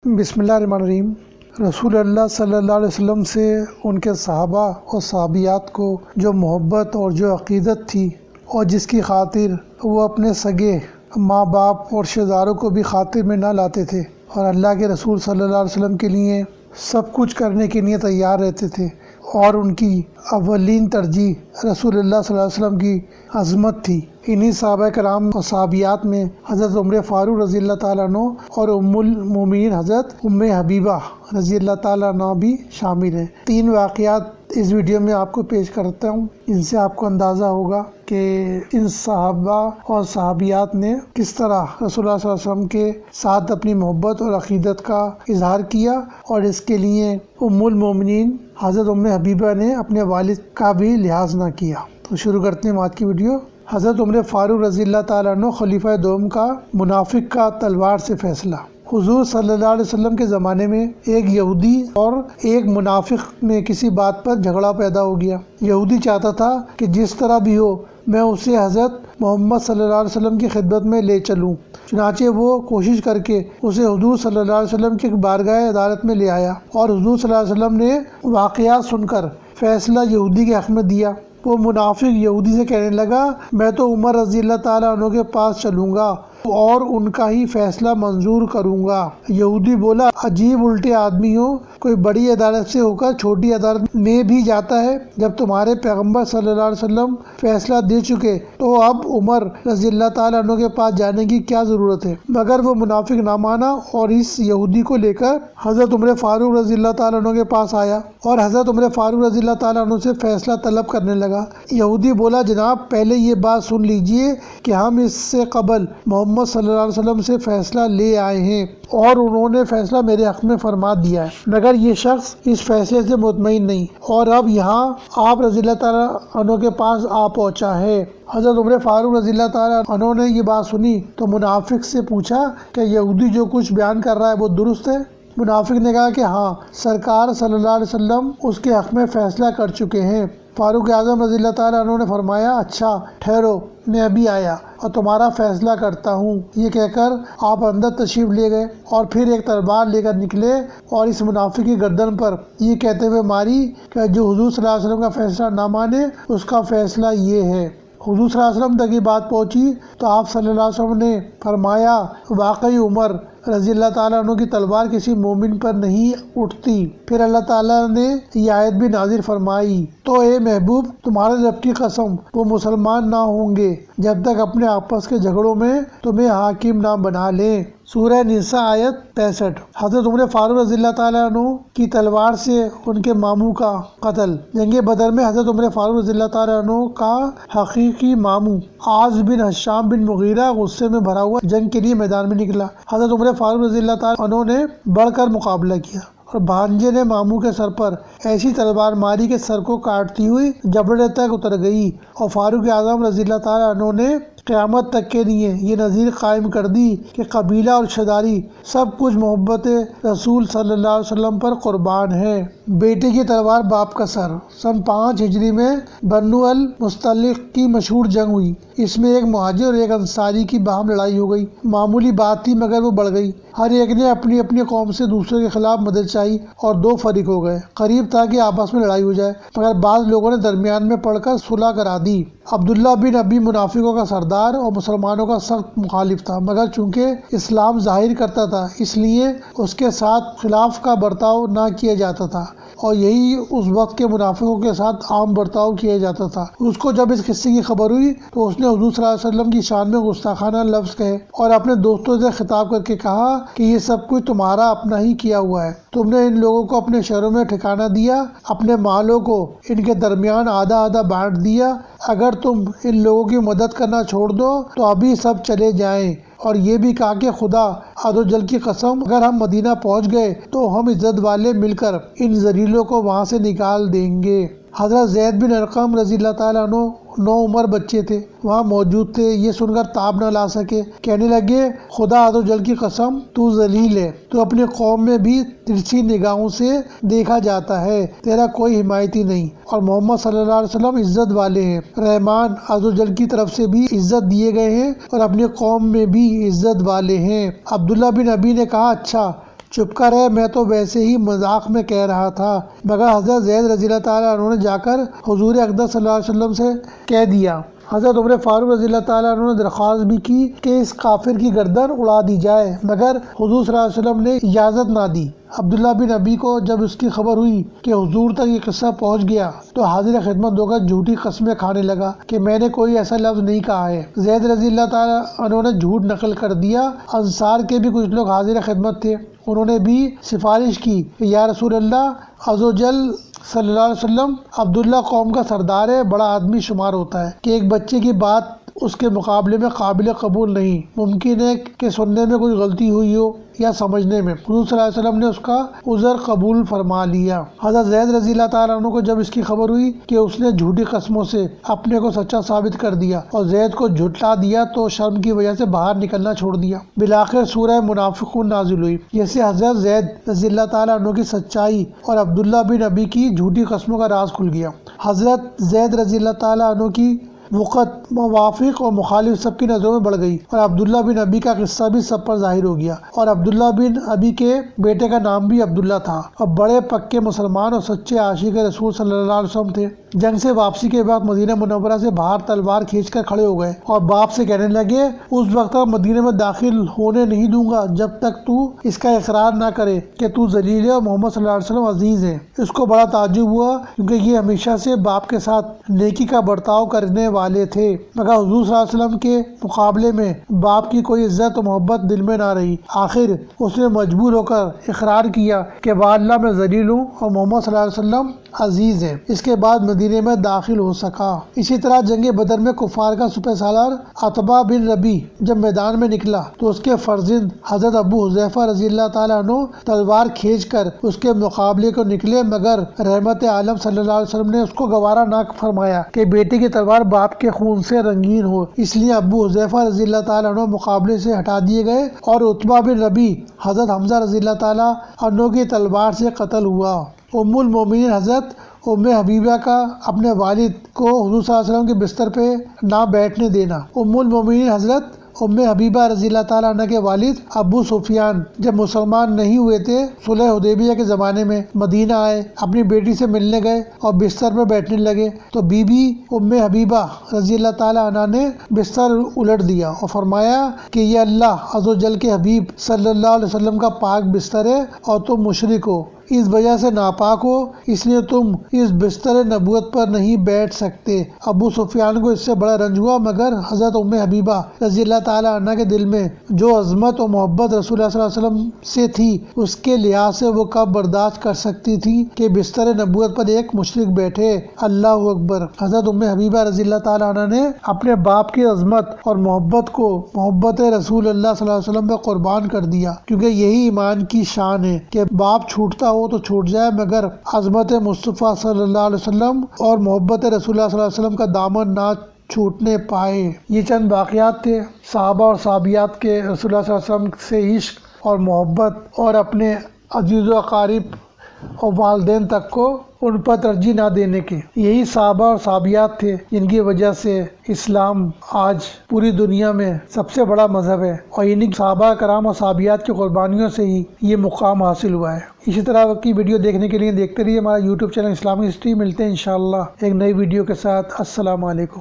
بسم اللہ الرحمن الرحیم۔ رسول اللہ صلی اللہ علیہ وسلم سے ان کے صحابہ اور صحابیات کو جو محبت اور جو عقیدت تھی اور جس کی خاطر وہ اپنے سگے ماں باپ اور رشتہ داروں کو بھی خاطر میں نہ لاتے تھے اور اللہ کے رسول صلی اللہ علیہ وسلم کے لیے سب کچھ کرنے کے لیے تیار رہتے تھے، اور ان کی اولین ترجیح رسول اللہ صلی اللہ علیہ وسلم کی عظمت تھی۔ انہی صحابہ کرام اور صحابیات میں حضرت عمر فاروق رضی اللہ تعالیٰ عنہ اور ام المومنین حضرت ام حبیبہ رضی اللہ تعالیٰ عنہ بھی شامل ہیں۔ 3 واقعات اس ویڈیو میں آپ کو پیش کرتا ہوں، ان سے آپ کو اندازہ ہوگا کہ ان صحابہ اور صحابیات نے کس طرح رسول اللہ صلی اللہ علیہ وسلم کے ساتھ اپنی محبت اور عقیدت کا اظہار کیا، اور اس کے لیے ام المومنین حضرت ام حبیبہ نے اپنے والد کا بھی لحاظ نہ کیا۔ تو شروع کرتے ہیں آج کی ویڈیو۔ حضرت عمر فاروق رضی اللہ تعالیٰ عنہ خلیفہ دوم کا منافق کا تلوار سے فیصلہ۔ حضور صلی اللہ علیہ وسلم کے زمانے میں ایک یہودی اور ایک منافق میں کسی بات پر جھگڑا پیدا ہو گیا۔ یہودی چاہتا تھا کہ جس طرح بھی ہو میں اسے حضرت محمد صلی اللہ علیہ وسلم کی خدمت میں لے چلوں، چنانچہ وہ کوشش کر کے اسے حضور صلی اللہ علیہ وسلم کی بارگاہ عدالت میں لے آیا، اور حضور صلی اللہ علیہ وسلم نے واقعات سن کر فیصلہ یہودی کے حق میں دیا۔ وہ منافق یہودی سے کہنے لگا، میں تو عمر رضی اللہ تعالیٰ عنہ کے پاس چلوں گا اور ان کا ہی فیصلہ منظور کروں گا۔ یہودی بولا، عجیب الٹے آدمی ہو، کوئی بڑی عدالت سے ہو کر چھوٹی عدالت میں بھی جاتا ہے؟ جب تمہارے پیغمبر صلی اللہ علیہ وسلم فیصلہ دے چکے تو اب عمر رضی اللہ تعالیٰ عنہ کے پاس جانے کی کیا ضرورت ہے؟ مگر وہ منافق نہ مانا اور اس یہودی کو لے کر حضرت عمر فاروق رضی اللہ تعالیٰ عنہ کے پاس آیا اور حضرت عمر فاروق رضی اللہ تعالیٰ عنہ سے فیصلہ طلب کرنے لگا۔ یہودی بولا، جناب پہلے یہ بات سن لیجئے کہ ہم اس سے قبل محمد صلی اللہ علیہ وسلم سے فیصلہ لے آئے ہیں اور انہوں نے فیصلہ میرے حق میں فرما دیا ہے، مگر یہ شخص اس فیصلے سے مطمئن نہیں، اور اب یہاں آپ رضی اللہ تعالیٰ عنہ کے پاس آ پہنچا ہے۔ حضرت عمر فاروق رضی اللہ تعالیٰ عنہ نے یہ بات سنی تو منافق سے پوچھا کہ یہودی جو کچھ بیان کر رہا ہے وہ درست ہے؟ منافق نے کہا کہ ہاں، سرکار صلی اللہ علیہ وسلم اس کے حق میں فیصلہ کر چکے ہیں۔ فاروق اعظم رضی اللہ تعالیٰ عنہ نے فرمایا، اچھا ٹھہرو، میں ابھی آیا اور تمہارا فیصلہ کرتا ہوں۔ یہ کہہ کر آپ اندر تشریف لے گئے اور پھر ایک تلوار لے کر نکلے اور اس منافق کی گردن پر یہ کہتے ہوئے ماری کہ جو حضور صلی اللہ علیہ وسلم کا فیصلہ نہ مانے اس کا فیصلہ یہ ہے۔ حضور صلی اللہ علیہ وسلم تک یہ بات پہنچی تو آپ صلی اللہ علیہ وسلم نے فرمایا، واقعی عمر رضی اللہ تعالیٰ عنہ کی تلوار کسی مومن پر نہیں اٹھتی۔ پھر اللہ تعالیٰ نے یہ آیت بھی نازل فرمائی، تو اے محبوب تمہارے رب کی قسم وہ مسلمان نہ ہوں گے جب تک اپنے آپس کے جھگڑوں میں تمہیں حاکم نہ بنا لیں۔ سورہ نساء آیت 65۔ حضرت عمر فاروق رضی اللہ تعالیٰ عنہ کی تلوار سے ان کے ماموں کا قتل۔ جنگ بدر میں حضرت عمر فاروق رضی اللہ تعالیٰ عنہ کا حقیقی ماموں عاص بن ہشام بن مغیرہ غصے میں بھرا ہوا جنگ کے لیے میدان میں نکلا۔ حضرت عمر فاروق رضی اللہ تعالیٰ عنہ نے بڑھ کر مقابلہ کیا اور بھانجے نے ماموں کے سر پر ایسی تلوار ماری کہ سر کو کاٹتی ہوئی جبڑے تک اتر گئی، اور فاروق اعظم رضی اللہ تعالیٰ عنہ نے قیامت تک کے لیے یہ نظیر قائم کر دی کہ قبیلہ اور رشتہ داری سب کچھ محبت رسول صلی اللہ علیہ وسلم پر قربان ہے۔ بیٹے کی تلوار باپ کا سر۔ سن 5 ہجری میں بنو المستلق کی مشہور جنگ ہوئی۔ اس میں ایک مہاجر اور ایک انصاری کی باہم لڑائی ہو گئی۔ معمولی بات تھی مگر وہ بڑھ گئی۔ ہر ایک نے اپنی اپنی قوم سے دوسرے کے خلاف مدد چاہی اور 2 فریق ہو گئے۔ قریب تھا کہ آپس میں لڑائی ہو جائے، مگر بعض لوگوں نے درمیان میں پڑھ کر صلح کرا دی۔ عبداللہ بن ابی منافقوں کا سردار اور مسلمانوں کا سخت مخالف تھا، مگر چونکہ اسلام ظاہر کرتا تھا اس لیے اس کے ساتھ خلاف کا برتاؤ نہ کیا جاتا تھا، اور یہی اس وقت کے منافقوں کے ساتھ عام برتاؤ کیا جاتا تھا۔ اس کو جب اس قصے کی خبر ہوئی تو اس نے حضور صلی اللہ علیہ وسلم کی شان میں گستاخانہ لفظ کہے اور اپنے دوستوں سے خطاب کر کے کہا کہ یہ سب کچھ تمہارا اپنا ہی کیا ہوا ہے۔ تم نے ان لوگوں کو اپنے شہروں میں ٹھکانہ دیا، اپنے مالوں کو ان کے درمیان آدھا آدھا بانٹ دیا۔ اگر تم ان لوگوں کی مدد کرنا چھوڑ دو تو ابھی سب چلے جائیں، اور یہ بھی کہا کہ خدا عز و جل کی قسم اگر ہم مدینہ پہنچ گئے تو ہم عزت والے مل کر ان ذلیلوں کو وہاں سے نکال دیں گے۔ حضرت زید بن ارقم رضی اللہ تعالیٰ عنہ 9 عمر بچے تھے، وہاں موجود تھے۔ یہ سن کر تاب نہ لا سکے، کہنے لگے، خدا عز و جل کی قسم تو ذلیل ہے، تو اپنی قوم میں بھی ترچھی نگاہوں سے دیکھا جاتا ہے، تیرا کوئی حمایتی نہیں، اور محمد صلی اللہ علیہ وسلم عزت والے ہیں، رحمان عز و جل کی طرف سے بھی عزت دیے گئے ہیں اور اپنی قوم میں بھی عزت والے ہیں۔ عبداللہ بن ابی نے کہا، اچھا چپ کر ہے، میں تو ویسے ہی مذاق میں کہہ رہا تھا، مگر حضرت زید رضی اللہ تعالیٰ عنہ نے جا کر حضور اقدس صلی اللہ علیہ وسلم سے کہہ دیا۔ حضرت عمر فاروق رضی اللہ تعالیٰ عنہ نے درخواست بھی کی کہ اس کافر کی گردن اڑا دی جائے، مگر حضور صلی اللہ علیہ وسلم نے اجازت نہ دی۔ عبداللہ بن ابی کو جب اس کی خبر ہوئی کہ حضور تک یہ قصہ پہنچ گیا تو حاضر خدمت ہو کر جھوٹی قسمیں کھانے لگا کہ میں نے کوئی ایسا لفظ نہیں کہا ہے۔ زید رضی اللہ تعالیٰ عنہ نے جھوٹ نقل کر دیا۔ انصار کے بھی کچھ لوگ حاضر خدمت تھے، انہوں نے بھی سفارش کی کہ یا رسول اللہ عز و جل صلی اللہ علیہ وسلم، عبداللہ قوم کا سردار ہے، بڑا آدمی شمار ہوتا ہے کہ ایک بچے کی بات اس کے مقابلے میں قابل قبول نہیں، ممکن ہے کہ سننے میں کوئی غلطی ہوئی ہو یا سمجھنے میں۔ حضور صلی اللہ علیہ وسلم نے اس کا عذر قبول فرما لیا۔ حضرت زید رضی اللہ تعالیٰ عنہ کو جب اس کی خبر ہوئی کہ اس نے جھوٹی قسموں سے اپنے کو سچا ثابت کر دیا اور زید کو جھٹلا دیا تو شرم کی وجہ سے باہر نکلنا چھوڑ دیا۔ بالآخر سورہ منافقون نازل ہوئی، جس سے حضرت زید رضی اللہ تعالیٰ عنہ کی سچائی اور عبداللہ بن ابی کی جھوٹی قسموں کا راز کھل گیا۔ حضرت زید رضی اللہ تعالیٰ عنہ کی وقت موافق اور مخالف سب کی نظروں میں بڑھ گئی اور عبداللہ بن ابی کا قصہ بھی سب پر ظاہر ہو گیا، اور عبداللہ بن ابی کے بیٹے کا نام بھی عبداللہ تھا اور بڑے پکے مسلمان اور سچے عاشق رسول صلی اللہ علیہ وسلم تھے۔ جنگ سے واپسی کے بعد مدینہ منورہ سے باہر تلوار کھینچ کر کھڑے ہو گئے اور باپ سے کہنے لگے، اس وقت تک مدینہ میں داخل ہونے نہیں دوں گا جب تک تو اس کا اقرار نہ کرے کہ تو ذلیل ہے اور محمد صلی اللہ علیہ وسلم عزیز ہے۔ اس کو بڑا تعجب ہوا کیونکہ یہ ہمیشہ سے باپ کے ساتھ نیکی کا برتاؤ کرنے والے تھے، مگر حضور صلی اللہ علیہ وسلم کے مقابلے میں باپ کی کوئی عزت و محبت دل میں نہ رہی۔ آخر اس نے مجبور ہو کر اقرار کیا کہ واللہ میں ذلیل ہوں اور محمد صلی اللہ علیہ وسلم عزیز ہے۔ اس کے بعد مدینے میں داخل ہو سکا۔ اسی طرح جنگ بدر میں کفار کا سپہ سالار عتبہ بن ربیع جب میدان میں نکلا تو اس کے فرزند حضرت ابو حذیفہ رضی اللہ تعالیٰ عنہ تلوار کھینچ کر اس کے مقابلے کو نکلے، مگر رحمت عالم صلی اللہ علیہ وسلم نے اس کو گوارا نہ فرمایا کہ بیٹے کی تلوار باپ کے خون سے رنگین ہو، اس لیے ابو حذیفہ رضی اللہ تعالیٰ عنہ مقابلے سے ہٹا دیے گئے اور عتبہ بن ربیع حضرت حمزہ رضی اللہ تعالیٰ عنہ کی تلوار سے قتل ہوا۔ ام المومنین حضرت ام حبیبہ کا اپنے والد کو حضور صلی اللہ علیہ وسلم کے بستر پہ نہ بیٹھنے دینا۔ ام المومنین حضرت ام حبیبہ رضی اللہ تعالیٰ عنہ کے والد ابو سفیان جب مسلمان نہیں ہوئے تھے، صلح حدیبیہ کے زمانے میں مدینہ آئے، اپنی بیٹی سے ملنے گئے اور بستر پر بیٹھنے لگے تو بی بی ام حبیبہ رضی اللہ تعالیٰ عنہ نے بستر الٹ دیا اور فرمایا کہ یہ اللہ عز و جل کے حبیب صلی اللہ علیہ وسلم کا پاک بستر ہے اور تم مشرک ہو، اس وجہ سے ناپاک ہو، اس لیے تم اس بستر نبوت پر نہیں بیٹھ سکتے۔ ابو سفیان کو اس سے بڑا رنج ہوا، مگر حضرت ام حبیبہ رضی اللہ تعالیٰ عنہ کے دل میں جو عظمت اور محبت رسول اللہ صلی اللہ علیہ وسلم سے تھی، اس کے لحاظ سے وہ کب برداشت کر سکتی تھی کہ بستر نبوت پر ایک مشرک بیٹھے۔ اللہ اکبر۔ حضرت ام حبیبہ رضی اللہ تعالیٰ عنہ نے اپنے باپ کی عظمت اور محبت کو محبت رسول اللہ صلی اللہ علیہ وسلم پہ قربان کر دیا، کیونکہ یہی ایمان کی شان ہے کہ باپ چھوٹتا ہو تو چھوٹ جائے، مگر عظمت مصطفیٰ صلی اللہ علیہ وسلم اور محبت رسول اللہ صلی اللہ علیہ وسلم کا دامن نہ چھوٹنے پائے۔ یہ چند واقعات تھے صحابہ اور صحابیات کے رسول اللہ صلی اللہ علیہ وسلم سے عشق اور محبت اور اپنے عزیز و اقارب اور والدین تک کو ان پر ترجیح نہ دینے کے۔ یہی صحابہ اور صحابیات تھے جن کی وجہ سے اسلام آج پوری دنیا میں سب سے بڑا مذہب ہے، اور انہی صحابہ کرام اور صحابیات کی قربانیوں سے ہی یہ مقام حاصل ہوا ہے۔ اسی طرح کی ویڈیو دیکھنے کے لیے دیکھتے رہیے ہمارا یوٹیوب چینل اسلامک ہسٹری۔ ملتے ہیں انشاءاللہ ایک نئی ویڈیو کے ساتھ۔ السلام علیکم۔